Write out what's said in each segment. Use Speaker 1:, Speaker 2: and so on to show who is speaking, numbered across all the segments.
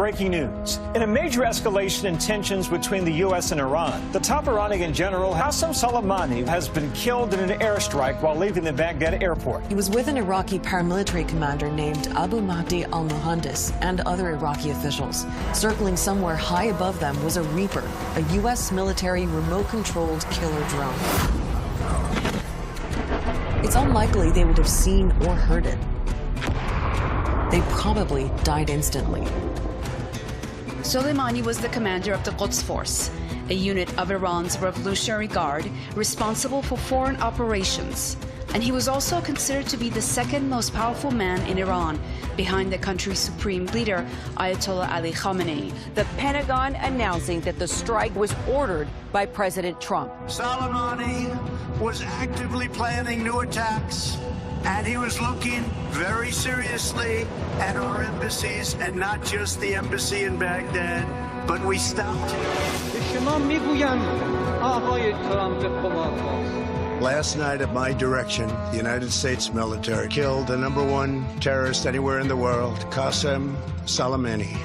Speaker 1: breaking news. In a major escalation in tensions between the U.S. and Iran, the top Iranian general Qasem Soleimani has been killed in an airstrike while leaving the Baghdad airport.
Speaker 2: He was with an Iraqi paramilitary commander named Abu Mahdi al-Muhandis and other Iraqi officials. Circling somewhere high above them was a Reaper, a U.S. military remote-controlled killer drone. It's unlikely they would have seen or heard it. They probably died instantly.
Speaker 3: Soleimani was the commander of the Quds Force, a unit of Iran's Revolutionary Guard responsible for foreign operations. And he was also considered to be the second most powerful man in Iran, behind the country's supreme leader, Ayatollah Ali Khamenei.
Speaker 4: The Pentagon announcing that the strike was ordered by President Trump.
Speaker 5: Soleimani was actively planning new attacks, and he was looking very seriously at our embassies, and not just the embassy in Baghdad, but we stopped. Last night, at my direction, the United States military killed the #1 terrorist anywhere in the world, Qasem Soleimani.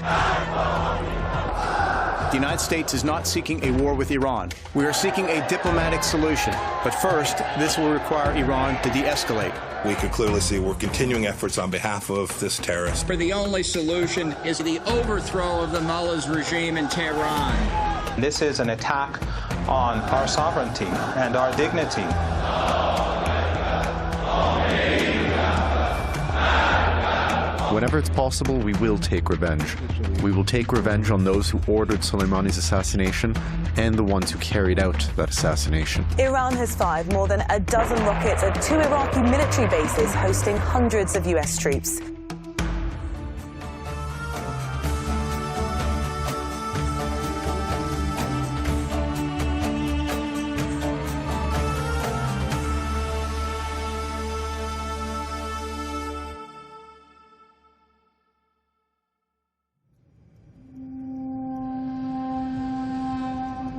Speaker 6: The United States is not seeking a war with Iran. We are seeking a diplomatic solution. But first, this will require Iran to de-escalate.
Speaker 7: We could clearly see we're continuing efforts on behalf of this terrorist.
Speaker 8: The only solution is the overthrow of the mullah's regime in Tehran.
Speaker 9: This is an attack on our sovereignty and our dignity.
Speaker 10: Whenever it's possible, we will take revenge. We will take revenge on those who ordered Soleimani's assassination and the ones who carried out that assassination.
Speaker 11: Iran has fired more than a dozen rockets at 2 Iraqi military bases hosting hundreds of U.S. troops.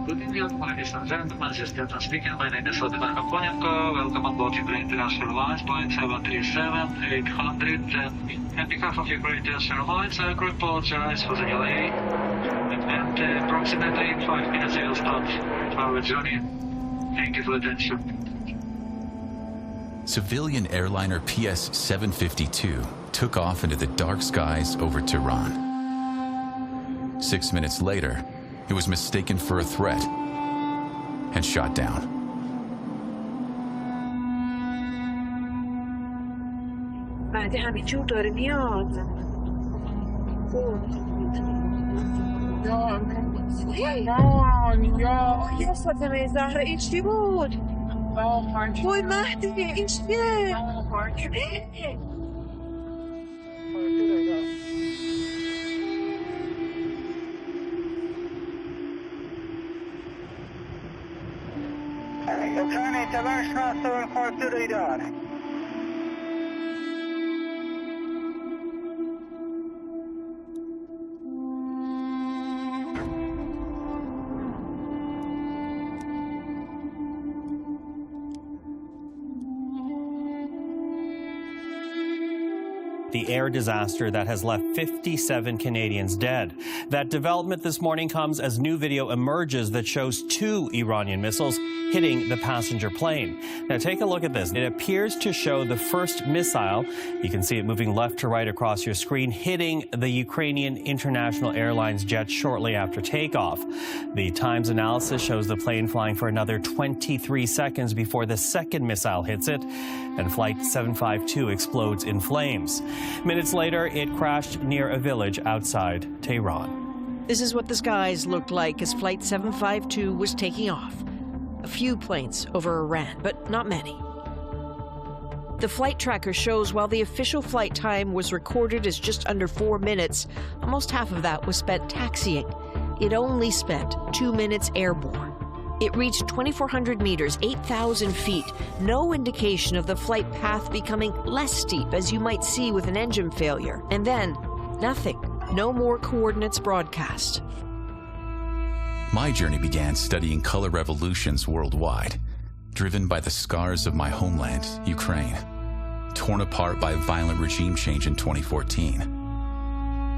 Speaker 12: Good evening, ladies and gentlemen. This is Captain speaking. My name is Mossadegh. Welcome on board Ukraine International Airlines, Boeing 737-800. On behalf of Ukraine International Airlines, I apologize for the delay. And approximately 5 minutes we will start our journey. Thank you for your attention.
Speaker 13: Civilian airliner PS-752 took off into the dark skies over Tehran. 6 minutes later, it was mistaken for a threat and shot down.
Speaker 14: بعد همینجور داره میاد. یا فاطمه زهرا این چی بود؟ وای مهدی این چیه؟
Speaker 15: The air disaster that has left 57 Canadians dead. That development this morning comes as new video emerges that shows 2 Iranian missiles hitting the passenger plane. Now take a look at this. It appears to show the first missile, you can see it moving left to right across your screen, hitting the Ukrainian International Airlines jet shortly after takeoff. The Times analysis shows the plane flying for another 23 seconds before the second missile hits it, and Flight 752 explodes in flames. Minutes later, it crashed near a village outside Tehran.
Speaker 16: This is what the skies looked like as Flight 752 was taking off. A few planes over Iran, but not many. The flight tracker shows while the official flight time was recorded as just under 4 minutes, almost half of that was spent taxiing. It only spent 2 minutes airborne. It reached 2,400 meters, 8,000 feet. No indication of the flight path becoming less steep, as you might see with an engine failure. And then, nothing. No more coordinates broadcast.
Speaker 13: My journey began studying color revolutions worldwide, driven by the scars of my homeland, Ukraine, torn apart by a violent regime change in 2014.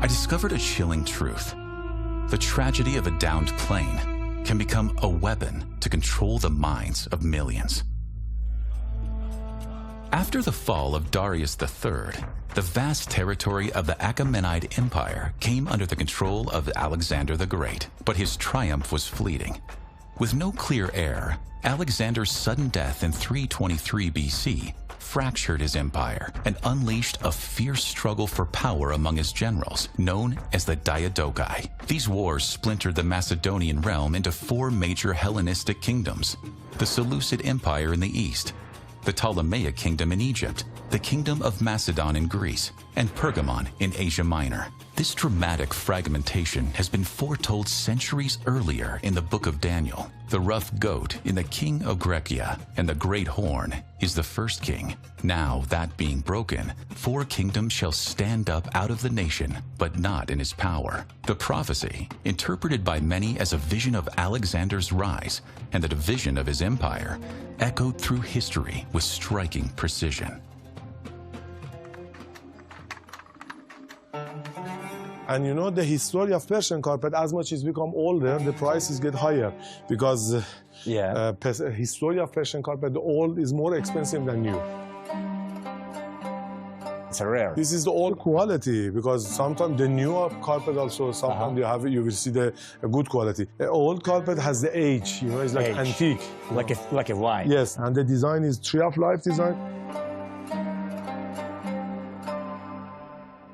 Speaker 13: I discovered a chilling truth. The tragedy of a downed plane can become a weapon to control the minds of millions. After the fall of Darius III, the vast territory of the Achaemenid Empire came under the control of Alexander the Great, but his triumph was fleeting. With no clear heir, Alexander's sudden death in 323 BC fractured his empire and unleashed a fierce struggle for power among his generals, known as the Diadochi. These wars splintered the Macedonian realm into four major Hellenistic kingdoms: the Seleucid Empire in the east, the Ptolemaic Kingdom in Egypt, the Kingdom of Macedon in Greece, and Pergamon in Asia Minor. This dramatic fragmentation has been foretold centuries earlier in the book of Daniel. The rough goat in the king of Grecia and the great horn is the first king. Now, that being broken, four kingdoms shall stand up out of the nation, but not in his power. The prophecy, interpreted by many as a vision of Alexander's rise and the division of his empire, echoed through history with striking precision.
Speaker 17: And you know, the history of Persian carpet, as much as become older, the prices get higher because history of Persian carpet, the old is more expensive than new.
Speaker 18: It's a rare.
Speaker 17: This is the old quality because sometimes the newer carpet also sometimes you will see the good quality. The old carpet has the age, you know, it's like antique,
Speaker 18: like a wine.
Speaker 17: Yes, and the design is tree of life design.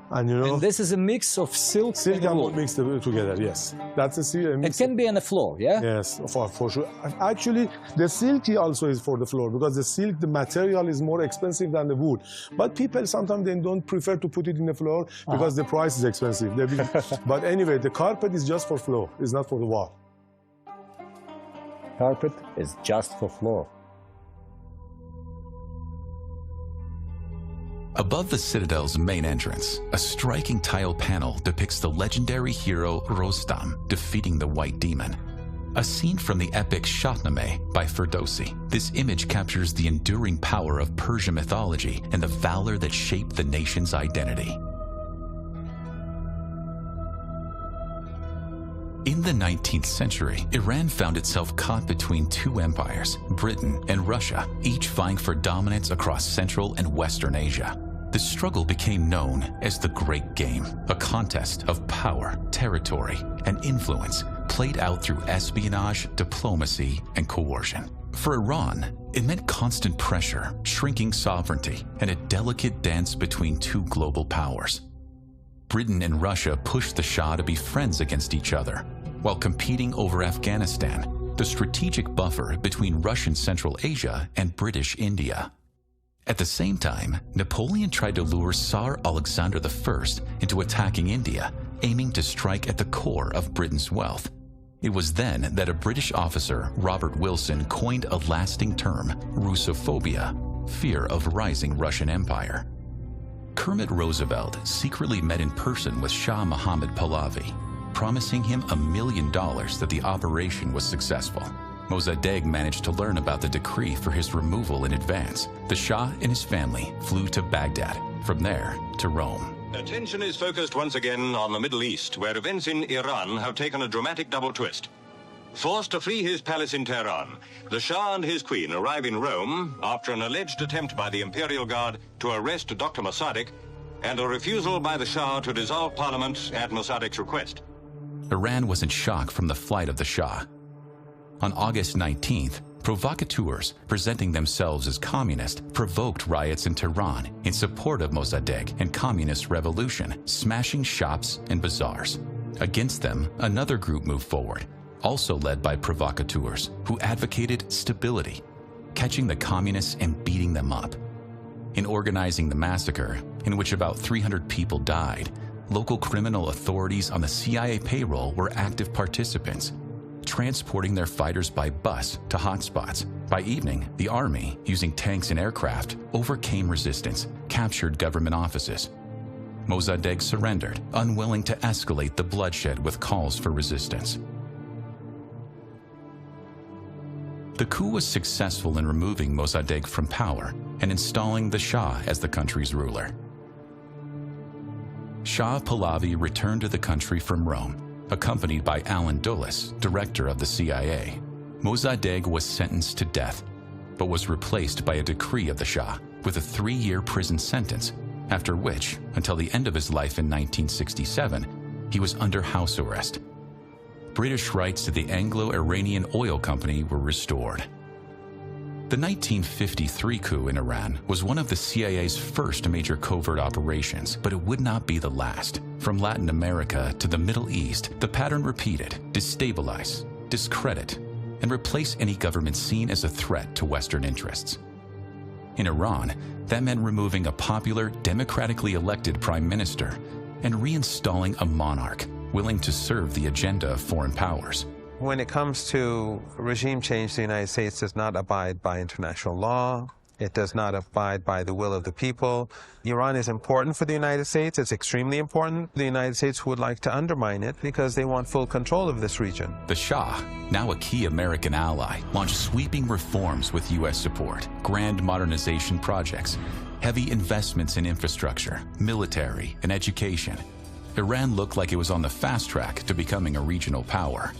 Speaker 17: And you know,
Speaker 18: and this is a mix of silk and wool
Speaker 17: mixed together. Yes, that's a mix.
Speaker 18: It can be on the floor, yeah.
Speaker 17: Yes, for sure. Actually, the silky also is for the floor because the silk, the material is more expensive than the wool. But people sometimes they don't prefer to put it in the floor because the price is expensive. But anyway, the carpet is just for floor. It's not for the wall.
Speaker 18: Carpet is just for floor.
Speaker 13: Above the citadel's main entrance, a striking tile panel depicts the legendary hero Rostam defeating the White Demon. A scene from the epic Shahnameh by Ferdowsi. This image captures the enduring power of Persian mythology and the valor that shaped the nation's identity. In the 19th century, Iran found itself caught between two empires, Britain and Russia, each vying for dominance across Central and Western Asia. The struggle became known as the Great Game, a contest of power, territory, and influence played out through espionage, diplomacy, and coercion. For Iran, it meant constant pressure, shrinking sovereignty, and a delicate dance between two global powers. Britain and Russia pushed the Shah to be friends against each other, while competing over Afghanistan, the strategic buffer between Russian Central Asia and British India. At the same time, Napoleon tried to lure Tsar Alexander I into attacking India, aiming to strike at the core of Britain's wealth. It was then that a British officer, Robert Wilson, coined a lasting term, Russophobia, fear of rising Russian Empire. Kermit Roosevelt secretly met in person with Shah Mohammad Pahlavi, promising him $1 million that the operation was successful. Mossadegh managed to learn about the decree for his removal in advance. The Shah and his family flew to Baghdad, from there to Rome.
Speaker 19: Attention is focused once again on the Middle East, where events in Iran have taken a dramatic double twist. Forced to flee his palace in Tehran, the Shah and his queen arrive in Rome after an alleged attempt by the Imperial Guard to arrest Dr. Mossadegh and a refusal by the Shah to dissolve parliament at Mossadegh's request.
Speaker 13: Iran was in shock from the flight of the Shah. On August 19th, provocateurs presenting themselves as communists provoked riots in Tehran in support of Mossadegh and communist revolution, smashing shops and bazaars. Against them, another group moved forward, also led by provocateurs who advocated stability, catching the communists and beating them up. In organizing the massacre, in which about 300 people died, local criminal authorities on the CIA payroll were active participants, transporting their fighters by bus to hotspots. By evening, the army, using tanks and aircraft, overcame resistance, captured government offices. Mossadegh surrendered, unwilling to escalate the bloodshed with calls for resistance. The coup was successful in removing Mossadegh from power and installing the Shah as the country's ruler. Shah Pahlavi returned to the country from Rome, accompanied by Allen Dulles, director of the CIA. Mossadegh was sentenced to death, but was replaced by a decree of the Shah with a 3-year prison sentence, after which, until the end of his life in 1967, he was under house arrest. British rights to the Anglo-Iranian oil company were restored. The 1953 coup in Iran was one of the CIA's first major covert operations, but it would not be the last. From Latin America to the Middle East, the pattern repeated: destabilize, discredit, and replace any government seen as a threat to Western interests. In Iran, that meant removing a popular, democratically elected prime minister and reinstalling a monarch willing to serve the agenda of foreign powers.
Speaker 9: When it comes to regime change, the United States does not abide by international law. It does not abide by the will of the people. Iran is important for the United States. It's extremely important. The United States would like to undermine it because they want full control of this region.
Speaker 13: The Shah, now a key American ally, launched sweeping reforms with U.S. support, grand modernization projects, heavy investments in infrastructure, military, and education. Iran looked like it was on the fast track to becoming a regional power.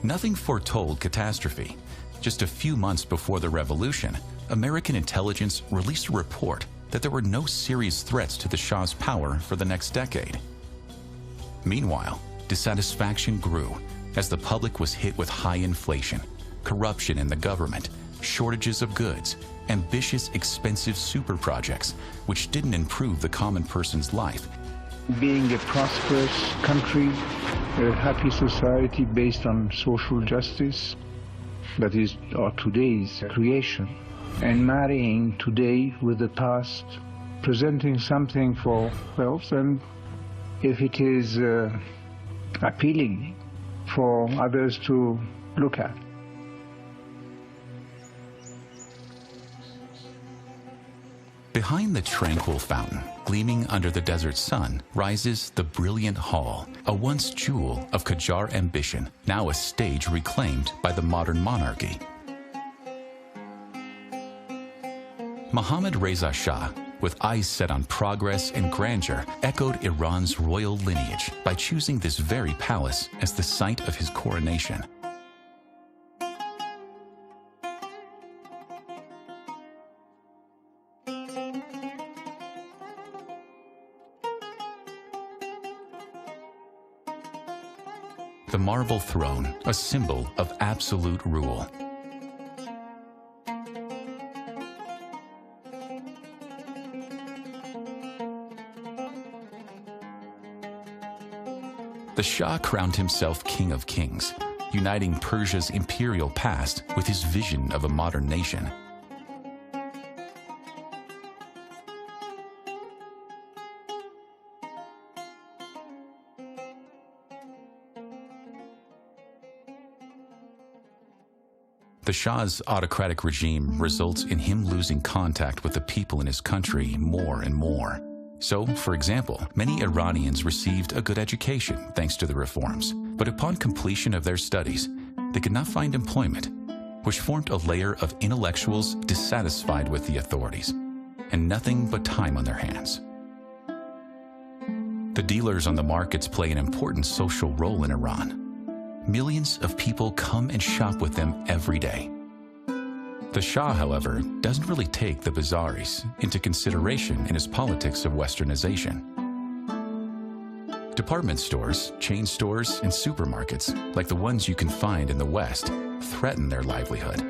Speaker 13: Nothing foretold catastrophe. Just a few months before the revolution, American intelligence released a report that there were no serious threats to the Shah's power for the next decade. Meanwhile, dissatisfaction grew as the public was hit with high inflation, corruption in the government, shortages of goods, ambitious, expensive super projects, which didn't improve the common person's life.
Speaker 20: Being a prosperous country, a happy society based on social justice, that is today's creation, and marrying today with the past, presenting something for wealth, and if it is appealing for others to look at.
Speaker 13: Behind the tranquil fountain, gleaming under the desert sun, rises the brilliant hall, a once jewel of Qajar ambition, now a stage reclaimed by the modern monarchy. Mohammad Reza Shah, with eyes set on progress and grandeur, echoed Iran's royal lineage by choosing this very palace as the site of his coronation. The marble throne, a symbol of absolute rule. The Shah crowned himself King of Kings, uniting Persia's imperial past with his vision of a modern nation. The Shah's autocratic regime results in him losing contact with the people in his country more and more. So, for example, many Iranians received a good education thanks to the reforms, but upon completion of their studies, they could not find employment, which formed a layer of intellectuals dissatisfied with the authorities, and nothing but time on their hands. The dealers on the markets play an important social role in Iran. Millions of people come and shop with them every day. The Shah, however, doesn't really take the bazaris into consideration in his politics of westernization. Department stores, chain stores, and supermarkets, like the ones you can find in the West, threaten their livelihood.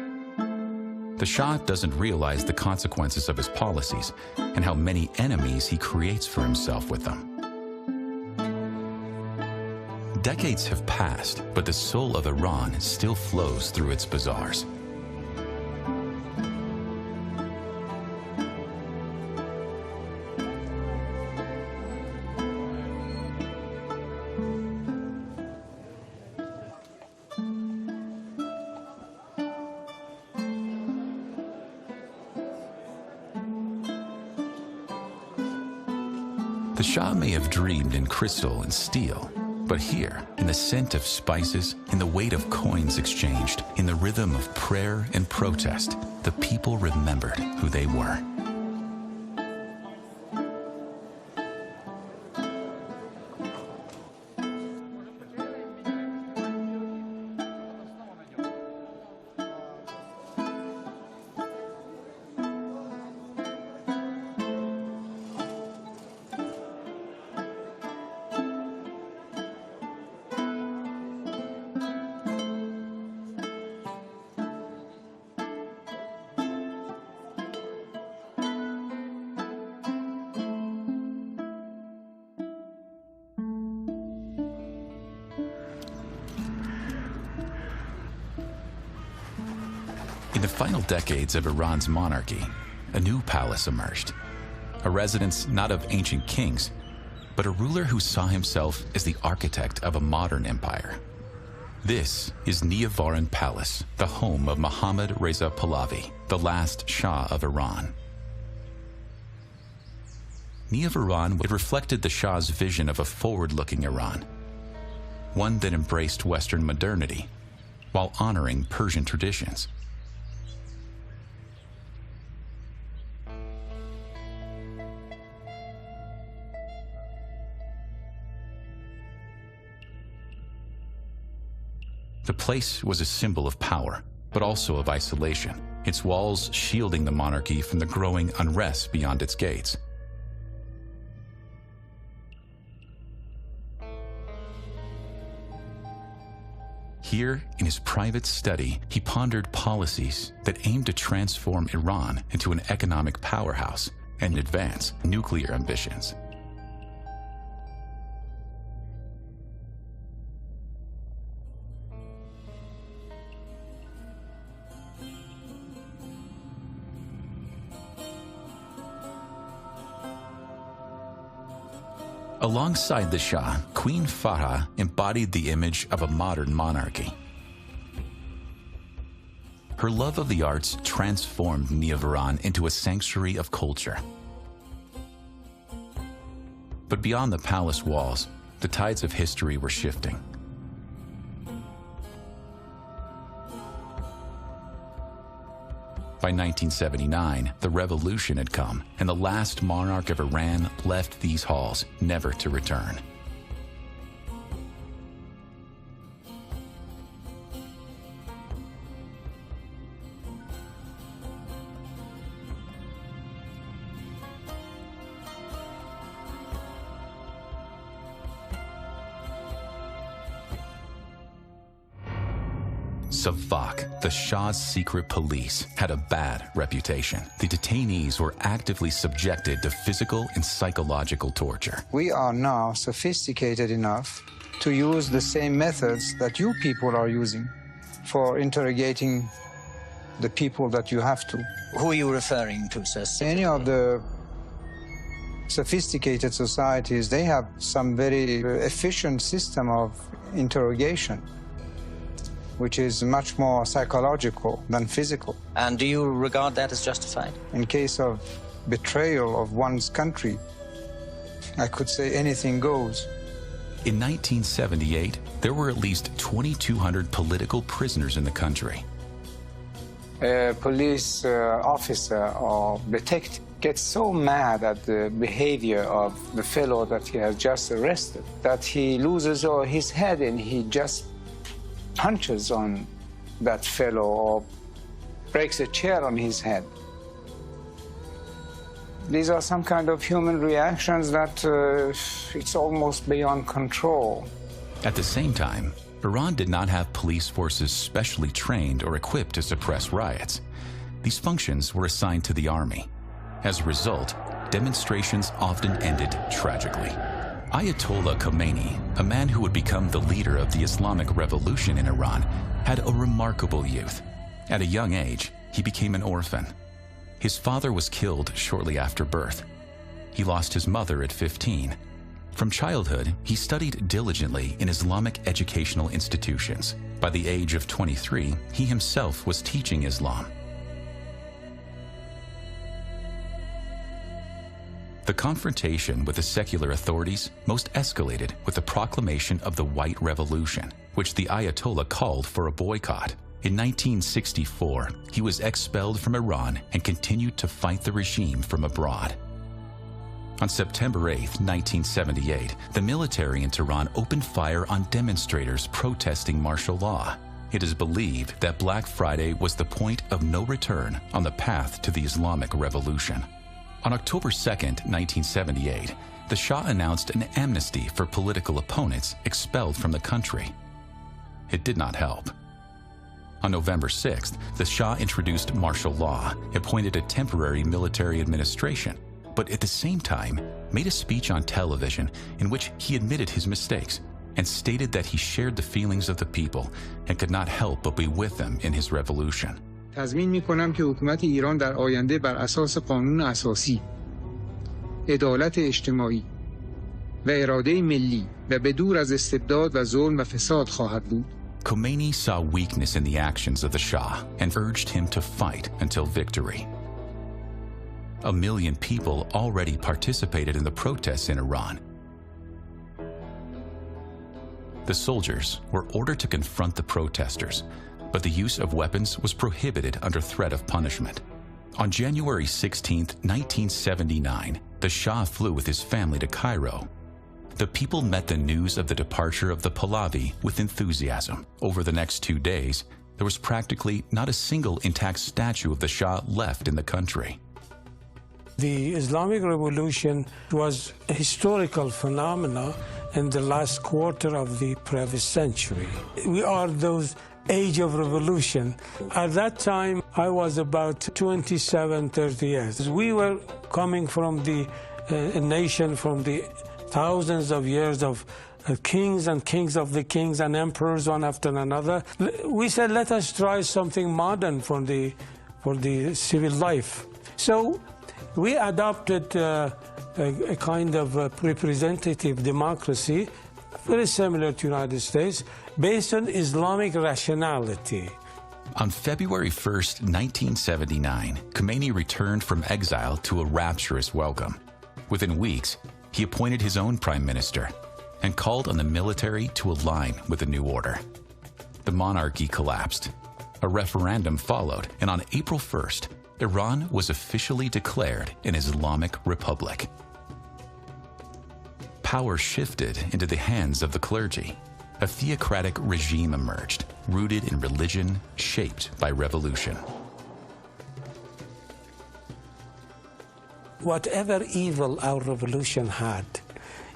Speaker 13: The Shah doesn't realize the consequences of his policies and how many enemies he creates for himself with them. Decades have passed, but the soul of Iran still flows through its bazaars. The Shah may have dreamed in crystal and steel, but here, in the scent of spices, in the weight of coins exchanged, in the rhythm of prayer and protest, the people remembered who they were. In the final decades of Iran's monarchy, a new palace emerged. A residence not of ancient kings, but a ruler who saw himself as the architect of a modern empire. This is Niavaran Palace, the home of Mohammad Reza Pahlavi, the last Shah of Iran. Niavaran reflected the Shah's vision of a forward-looking Iran, one that embraced Western modernity while honoring Persian traditions. The place was a symbol of power, but also of isolation, its walls shielding the monarchy from the growing unrest beyond its gates. Here, in his private study, he pondered policies that aimed to transform Iran into an economic powerhouse and advance nuclear ambitions. Alongside the Shah, Queen Farah embodied the image of a modern monarchy. Her love of the arts transformed Niavaran into a sanctuary of culture. But beyond the palace walls, the tides of history were shifting. By 1979, the revolution had come, and the last monarch of Iran left these halls, never to return. Savak, the Shah's secret police, had a bad reputation. The detainees were actively subjected to physical and psychological torture.
Speaker 21: We are now sophisticated enough to use the same methods that you people are using for interrogating the people that you have to.
Speaker 22: Who are you referring to, sir?
Speaker 21: Any of the sophisticated societies, they have some very efficient system of interrogation, which is much more psychological than physical.
Speaker 22: And do you regard that as justified?
Speaker 21: In case of betrayal of one's country, I could say anything goes.
Speaker 13: In 1978, there were at least 2,200 political prisoners in the country.
Speaker 21: A police officer or detective gets so mad at the behavior of the fellow that he has just arrested that he loses his head and he just punches on that fellow or breaks a chair on his head. These are some kind of human reactions that it's almost beyond control.
Speaker 13: At the same time, Iran did not have police forces specially trained or equipped to suppress riots. These functions were assigned to the army. As a result, demonstrations often ended tragically. Ayatollah Khomeini, a man who would become the leader of the Islamic Revolution in Iran, had a remarkable youth. At a young age, he became an orphan. His father was killed shortly after birth. He lost his mother at 15. From childhood, he studied diligently in Islamic educational institutions. By the age of 23, he himself was teaching Islam. The confrontation with the secular authorities most escalated with the proclamation of the White Revolution, which the Ayatollah called for a boycott. In 1964, he was expelled from Iran and continued to fight the regime from abroad. On September 8, 1978, the military in Tehran opened fire on demonstrators protesting martial law. It is believed that Black Friday was the point of no return on the path to the Islamic Revolution. On October 2, 1978, the Shah announced an amnesty for political opponents expelled from the country. It did not help. On November 6th, the Shah introduced martial law, appointed a temporary military administration, but at the same time made a speech on television in which he admitted his mistakes and stated that he shared the feelings of the people and could not help but be with them in his revolution.
Speaker 21: تضمین می‌کنم که حکومت ایران در آینده بر اساس قانون اساسی، عدالت اجتماعی و اراده ملی و بدور از استبداد و ظلم و فساد خواهد بود.
Speaker 13: Khomeini saw weakness in the actions of the Shah and urged him to fight until victory. 1 million people already participated in the protests in Iran. The soldiers were ordered to confront the protesters, but the use of weapons was prohibited under threat of punishment. On January 16, 1979, the Shah flew with his family to Cairo. The people met the news of the departure of the Pahlavi with enthusiasm. Over the next 2 days, there was practically not a single intact statue of the Shah left in the country.
Speaker 1: The Islamic Revolution was a historical phenomenon in the last quarter of the previous century. We are those age of revolution. At that time, I was about 27, 30 years. We were coming from a nation from the thousands of years of kings and kings of the kings and emperors one after another. We said, let us try something modern for the civil life. So we adopted a kind of representative democracy, very similar to the United States, based on Islamic rationality.
Speaker 13: On February 1st, 1979, Khomeini returned from exile to a rapturous welcome. Within weeks, he appointed his own prime minister and called on the military to align with the new order. The monarchy collapsed. A referendum followed, and on April 1st, Iran was officially declared an Islamic republic. Power shifted into the hands of the clergy. A theocratic regime emerged, rooted in religion, shaped by revolution.
Speaker 1: Whatever evil our revolution had,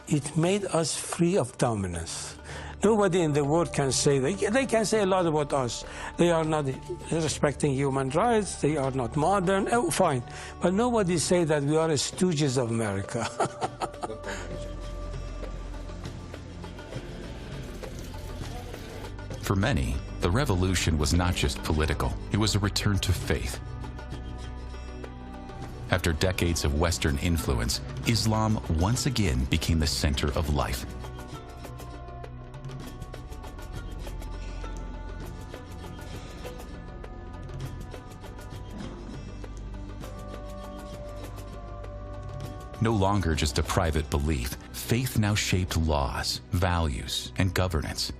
Speaker 1: it made us free of dominance. Nobody in the world can say that. They can say a lot about us. They are not respecting human rights, they are not modern, oh, fine. But nobody say that we are stooges of America.
Speaker 13: For many, the revolution was not just political, it was a return to faith. After decades of Western influence, Islam once again became the center of life. No longer just a private belief, faith now shaped laws, values, and governance.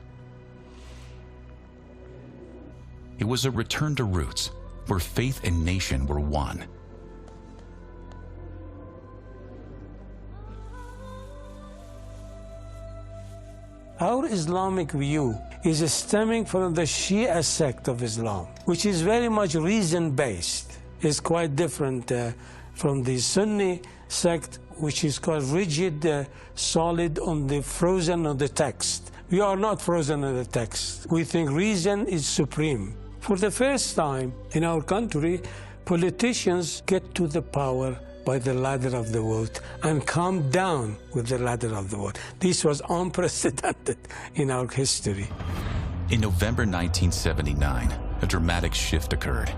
Speaker 13: It was a return to roots, where faith and nation were one.
Speaker 1: Our Islamic view is stemming from the Shia sect of Islam, which is very much reason-based. It's quite different from the Sunni sect, which is called rigid, solid, frozen on the text. We are not frozen on the text. We think reason is supreme. For the first time in our country, politicians get to the power by the ladder of the vote and come down with the ladder of the vote. This was unprecedented in our history.
Speaker 13: In November 1979, a dramatic shift occurred.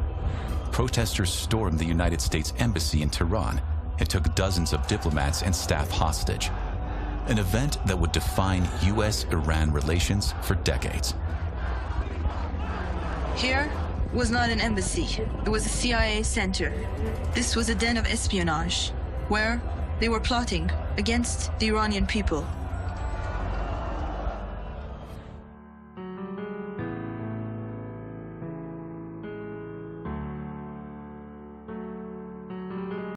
Speaker 13: Protesters stormed the United States Embassy in Tehran and took dozens of diplomats and staff hostage, an event that would define U.S.-Iran relations for decades.
Speaker 2: Here was not an embassy, it was a CIA center. This was a den of espionage, where they were plotting against the Iranian people.